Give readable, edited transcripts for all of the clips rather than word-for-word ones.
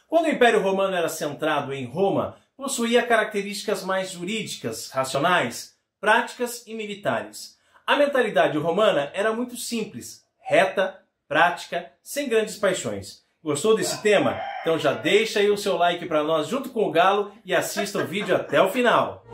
Quando o Império Romano era centrado em Roma, possuía características mais jurídicas, racionais, práticas e militares. A mentalidade romana era muito simples, reta, prática, sem grandes paixões. Gostou desse tema? Então já deixa aí o seu like para nós junto com o Galo e assista o vídeo até o final.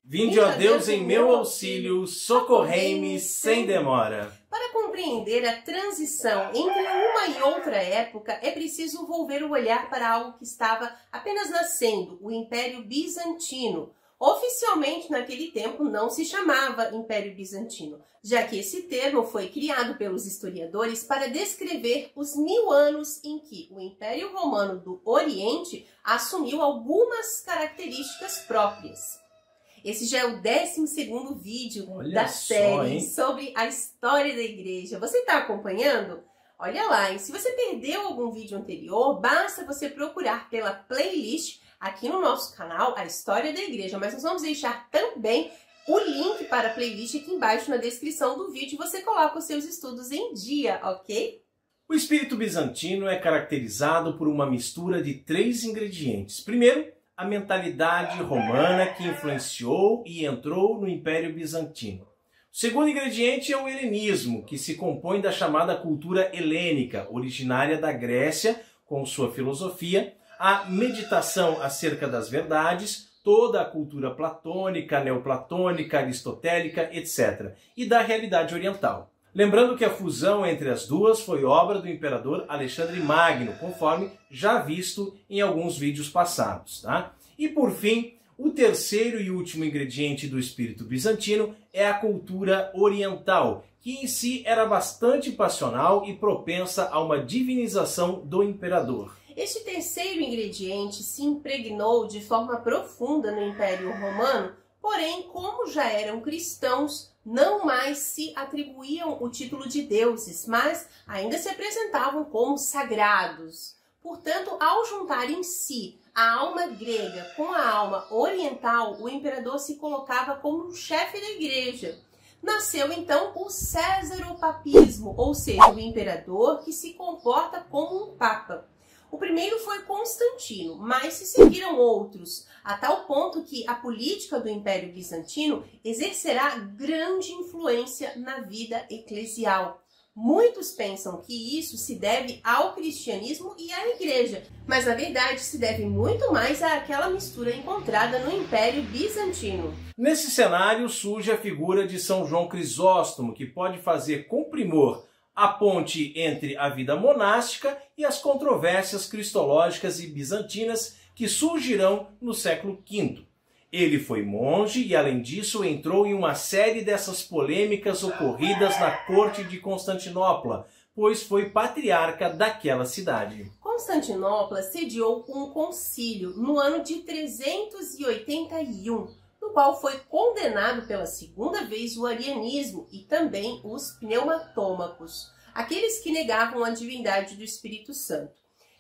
Vinde, ó Deus, em meu auxílio, socorrei-me sem demora. Para compreender a transição entre uma e outra época, é preciso volver o olhar para algo que estava apenas nascendo, o Império Bizantino. Oficialmente, naquele tempo, não se chamava Império Bizantino, já que esse termo foi criado pelos historiadores para descrever os 1000 anos em que o Império Romano do Oriente assumiu algumas características próprias. Esse já é o 12º vídeo da série sobre a história da igreja. Você está acompanhando? Olha lá, e se você perdeu algum vídeo anterior, basta você procurar pela playlist aqui no nosso canal, A História da Igreja. Mas nós vamos deixar também o link para a playlist aqui embaixo na descrição do vídeo. Você coloca os seus estudos em dia, ok? O espírito bizantino é caracterizado por uma mistura de 3 ingredientes. Primeiro, a mentalidade romana que influenciou e entrou no Império Bizantino. O segundo ingrediente é o helenismo, que se compõe da chamada cultura helênica, originária da Grécia, com sua filosofia, a meditação acerca das verdades, toda a cultura platônica, neoplatônica, aristotélica, etc., e da realidade oriental. Lembrando que a fusão entre as duas foi obra do imperador Alexandre Magno, conforme já visto em alguns vídeos passados. Tá? E por fim, o terceiro e último ingrediente do espírito bizantino é a cultura oriental, que em si era bastante passional e propensa a uma divinização do imperador. Este terceiro ingrediente se impregnou de forma profunda no Império Romano, porém, como já eram cristãos, não mais se atribuíam o título de deuses, mas ainda se apresentavam como sagrados. Portanto, ao juntar em si a alma grega com a alma oriental, o imperador se colocava como um chefe da igreja. Nasceu então o césaropapismo, ou seja, o imperador que se comporta como um papa. O primeiro foi Constantino, mas se seguiram outros, a tal ponto que a política do Império Bizantino exercerá grande influência na vida eclesial. Muitos pensam que isso se deve ao cristianismo e à igreja, mas na verdade se deve muito mais àquela mistura encontrada no Império Bizantino. Nesse cenário surge a figura de São João Crisóstomo, que pode fazer com primor a ponte entre a vida monástica e as controvérsias cristológicas e bizantinas que surgirão no século V. Ele foi monge e, além disso, entrou em uma série dessas polêmicas ocorridas na corte de Constantinopla, pois foi patriarca daquela cidade. Constantinopla sediou um concílio no ano de 381, no qual foi condenado pela segunda vez o arianismo e também os pneumatômacos, aqueles que negavam a divindade do Espírito Santo.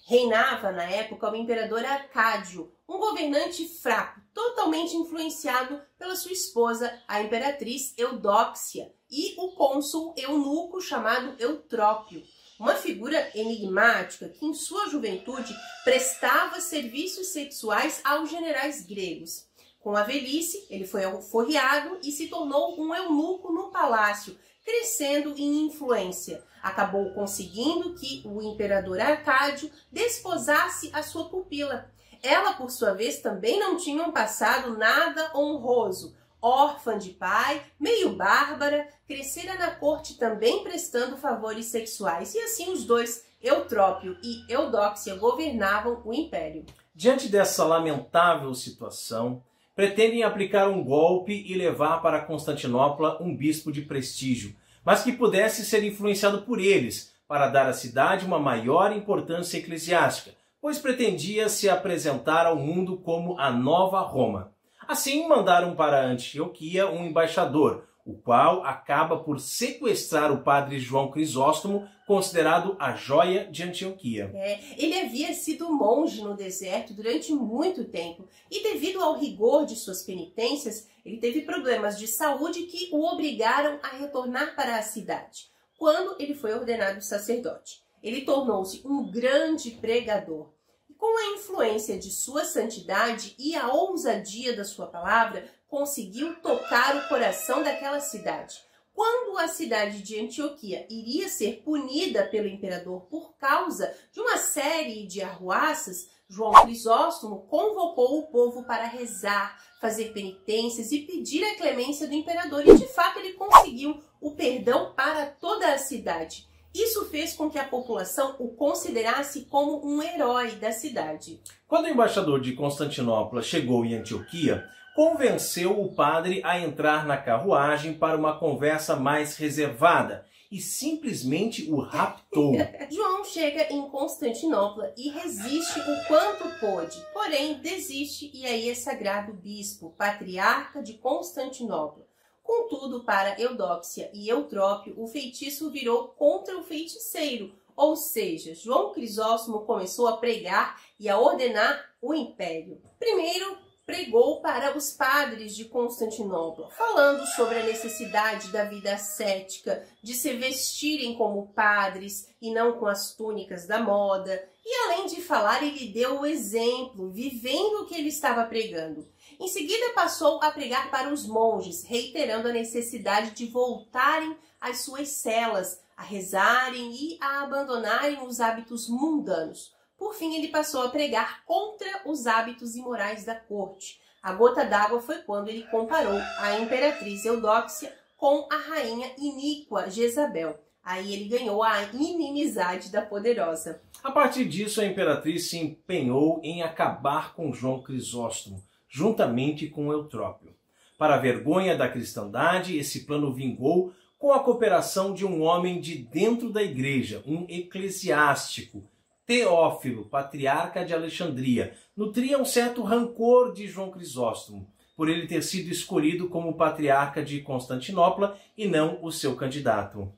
Reinava na época o imperador Arcádio, um governante fraco, totalmente influenciado pela sua esposa, a imperatriz Eudóxia, e o cônsul eunuco chamado Eutrópio, uma figura enigmática que em sua juventude prestava serviços sexuais aos generais gregos. Com a velhice, ele foi alforriado e se tornou um eunuco no palácio, crescendo em influência. Acabou conseguindo que o imperador Arcádio desposasse a sua pupila. Ela, por sua vez, também não tinha um passado nada honroso. Órfã de pai, meio bárbara, crescera na corte também prestando favores sexuais. E assim os dois, Eutrópio e Eudóxia, governavam o império. Diante dessa lamentável situação, pretendem aplicar um golpe e levar para Constantinopla um bispo de prestígio, mas que pudesse ser influenciado por eles, para dar à cidade uma maior importância eclesiástica, pois pretendia se apresentar ao mundo como a nova Roma. Assim, mandaram para Antioquia um embaixador, o qual acaba por sequestrar o padre João Crisóstomo, considerado a joia de Antioquia. Ele havia sido monge no deserto durante muito tempo e, devido ao rigor de suas penitências, ele teve problemas de saúde que o obrigaram a retornar para a cidade. quando ele foi ordenado sacerdote. Ele tornou-se um grande pregador. E com a influência de sua santidade e a ousadia da sua palavra, conseguiu tocar o coração daquela cidade. Quando a cidade de Antioquia iria ser punida pelo imperador por causa de uma série de arruaças, João Crisóstomo convocou o povo para rezar, fazer penitências e pedir a clemência do imperador. E, de fato, ele conseguiu o perdão para toda a cidade. Isso fez com que a população o considerasse como um herói da cidade. Quando o embaixador de Constantinopla chegou em Antioquia, convenceu o padre a entrar na carruagem para uma conversa mais reservada e simplesmente o raptou. João chega em Constantinopla e resiste o quanto pôde, porém desiste e aí é sagrado bispo, patriarca de Constantinopla. Contudo, para Eudóxia e Eutrópio, o feitiço virou contra o feiticeiro, ou seja, João Crisóstomo começou a pregar e a ordenar o império. Primeiro, pregou para os padres de Constantinopla, falando sobre a necessidade da vida ascética, de se vestirem como padres e não com as túnicas da moda. E além de falar, ele deu o exemplo, vivendo o que ele estava pregando. Em seguida, passou a pregar para os monges, reiterando a necessidade de voltarem às suas celas, a rezarem e a abandonarem os hábitos mundanos. Por fim, ele passou a pregar contra os hábitos imorais da corte. A gota d'água foi quando ele comparou a imperatriz Eudóxia com a rainha iníqua Jezabel. Aí ele ganhou a inimizade da poderosa. A partir disso, a imperatriz se empenhou em acabar com João Crisóstomo, juntamente com Eutrópio. Para a vergonha da cristandade, esse plano vingou com a cooperação de um homem de dentro da igreja, um eclesiástico, Teófilo, patriarca de Alexandria, nutria um certo rancor de João Crisóstomo, por ele ter sido escolhido como patriarca de Constantinopla e não o seu candidato.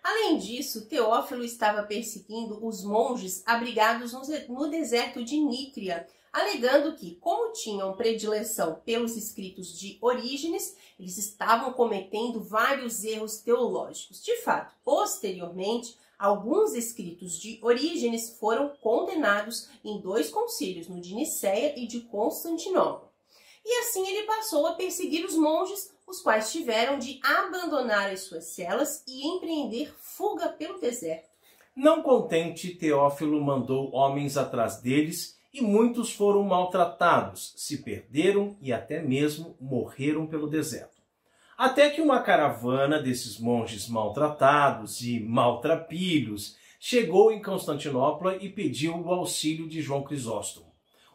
Além disso, Teófilo estava perseguindo os monges abrigados no deserto de Nítria, alegando que, como tinham predileção pelos escritos de Orígenes, eles estavam cometendo vários erros teológicos. De fato, posteriormente, alguns escritos de Orígenes foram condenados em 2 concílios, no de Nicéia e de Constantinopla. E assim ele passou a perseguir os monges, os quais tiveram de abandonar as suas celas e empreender fuga pelo deserto. Não contente, Teófilo mandou homens atrás deles e muitos foram maltratados, se perderam e até mesmo morreram pelo deserto. Até que uma caravana desses monges maltratados e maltrapilhos chegou em Constantinopla e pediu o auxílio de João Crisóstomo.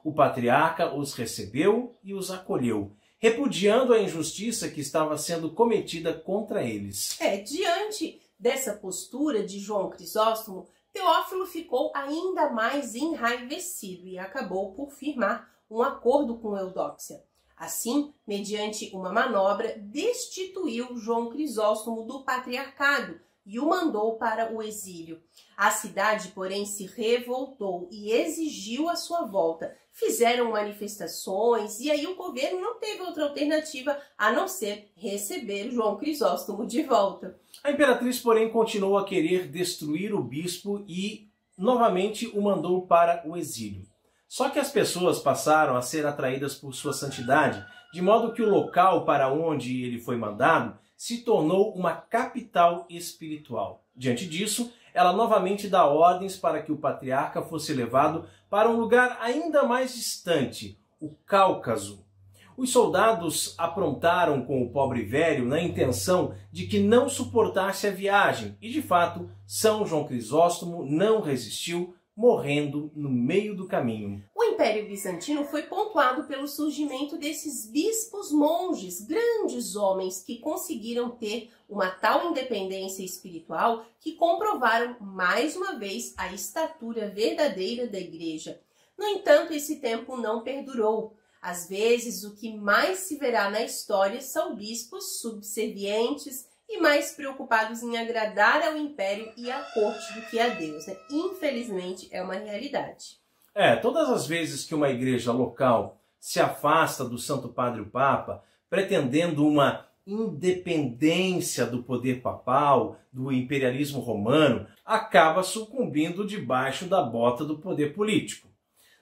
O patriarca os recebeu e os acolheu, repudiando a injustiça que estava sendo cometida contra eles. Diante dessa postura de João Crisóstomo, Teófilo ficou ainda mais enraivecido e acabou por firmar um acordo com Eudóxia. Assim, mediante uma manobra, destituiu João Crisóstomo do patriarcado e o mandou para o exílio. A cidade, porém, se revoltou e exigiu a sua volta. Fizeram manifestações e aí o governo não teve outra alternativa a não ser receber João Crisóstomo de volta. A imperatriz, porém, continuou a querer destruir o bispo e, novamente, o mandou para o exílio. Só que as pessoas passaram a ser atraídas por sua santidade, de modo que o local para onde ele foi mandado se tornou uma capital espiritual. Diante disso, ela novamente dá ordens para que o patriarca fosse levado para um lugar ainda mais distante, o Cáucaso. Os soldados aprontaram com o pobre velho na intenção de que não suportasse a viagem, e de fato, São João Crisóstomo não resistiu, morrendo no meio do caminho. O Império Bizantino foi pontuado pelo surgimento desses bispos monges, grandes homens que conseguiram ter uma tal independência espiritual que comprovaram mais uma vez a estatura verdadeira da Igreja. No entanto, esse tempo não perdurou. Às vezes, o que mais se verá na história são bispos subservientes e mais preocupados em agradar ao império e à corte do que a Deus. Infelizmente, é uma realidade. Todas as vezes que uma igreja local se afasta do Santo Padre o Papa, pretendendo uma independência do poder papal, do imperialismo romano, acaba sucumbindo debaixo da bota do poder político.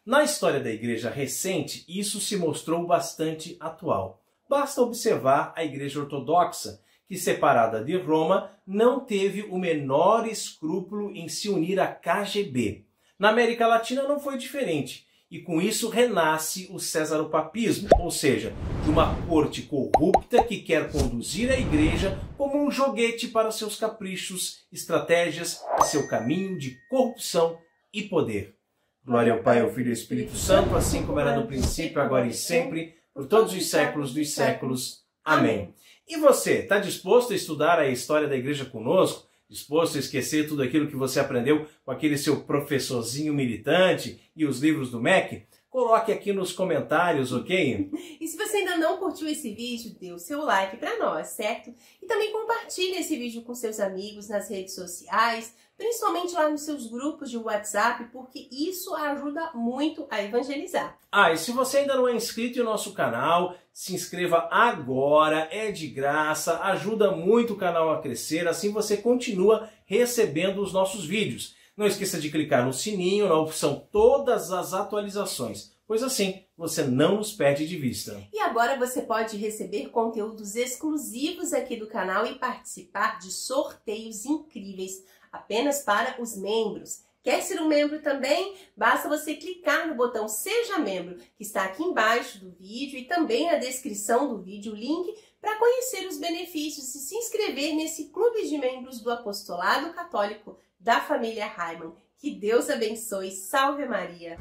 Na história da Igreja recente, isso se mostrou bastante atual. Basta observar a Igreja Ortodoxa, que, separada de Roma, não teve o menor escrúpulo em se unir à KGB. Na América Latina não foi diferente, e com isso renasce o cesaropapismo, ou seja, de uma corte corrupta que quer conduzir a Igreja como um joguete para seus caprichos, estratégias e seu caminho de corrupção e poder. Glória ao Pai, ao Filho e ao Espírito Santo, assim como era no princípio, agora e sempre, por todos os séculos dos séculos. Amém. E você, está disposto a estudar a história da Igreja conosco? Disposto a esquecer tudo aquilo que você aprendeu com aquele seu professorzinho militante e os livros do MEC? Coloque aqui nos comentários, ok? E se você ainda não curtiu esse vídeo, dê o seu like para nós, certo? E também compartilhe esse vídeo com seus amigos nas redes sociais, principalmente lá nos seus grupos de WhatsApp, porque isso ajuda muito a evangelizar. E se você ainda não é inscrito no nosso canal, se inscreva agora, é de graça, ajuda muito o canal a crescer, assim você continua recebendo os nossos vídeos. Não esqueça de clicar no sininho, na opção Todas as Atualizações, pois assim você não nos perde de vista. E agora você pode receber conteúdos exclusivos aqui do canal e participar de sorteios incríveis apenas para os membros. Quer ser um membro também? Basta você clicar no botão Seja Membro, que está aqui embaixo do vídeo e também na descrição do vídeo, o link para conhecer os benefícios e se inscrever nesse clube de membros do Apostolado Católico da família Reimann. Que Deus abençoe. Salve Maria!